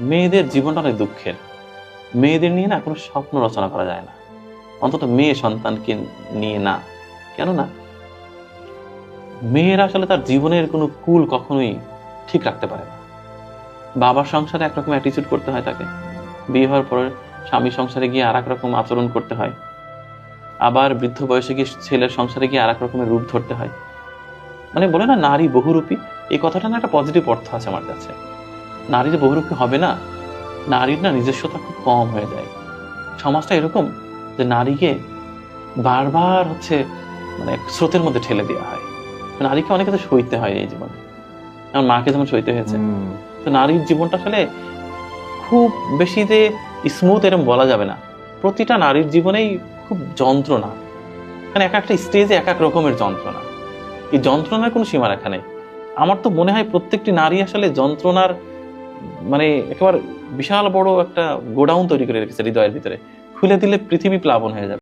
মেয়েদের জীবনটা অনেক দুঃখের। মেয়েদের নিয়ে না কোনো স্বপ্ন রচনা করা যায় না, অন্তত মেয়ে সন্তানকে নিয়ে না। কেননা মেয়েরা আসলে তার জীবনের কোনো কুল কখনোই ঠিক রাখতে পারে না। বাবার সংসারে একরকম অ্যাটিচিউড করতে হয় তাকে, বিয়ে হওয়ার পরে স্বামী সংসারে গিয়ে আর এক রকম আচরণ করতে হয়, আবার বৃদ্ধ বয়সে গিয়ে ছেলের সংসারে গিয়ে আর এক রকমের রূপ ধরতে হয়। মানে বলে না নারী বহুরূপী, এই কথাটা না একটা পজিটিভ অর্থ আছে আমার কাছে। নারী যে বহুরূপী হবে না, নারীর না নিজস্বতা খুব কম হয়ে যায়। সমাজটা এরকম যে নারীকে বারবার মানে স্রোতের মধ্যে ঠেলে দেওয়া হয়। নারীকে অনেক কিছু সইতে হয় এই জীবনে, আমার মাকে যেমন সইতে হয়েছে। তো নারীর জীবনটা আসলে খুব বেশি যে স্মুথ এরকম বলা যাবে না। প্রতিটা নারীর জীবনেই খুব যন্ত্রণা, মানে এক একটা স্টেজে এক এক রকমের যন্ত্রণা। এই যন্ত্রণার কোনো সীমারেখা নেই। আমার তো মনে হয় প্রত্যেকটি নারী আসলে যন্ত্রণার মানে একেবারে বিশাল বড় একটা গোডাউন তৈরি করে রেখেছে হৃদয়ের ভিতরে। খুলে দিলে পৃথিবী প্লাবন হয়ে যাবে।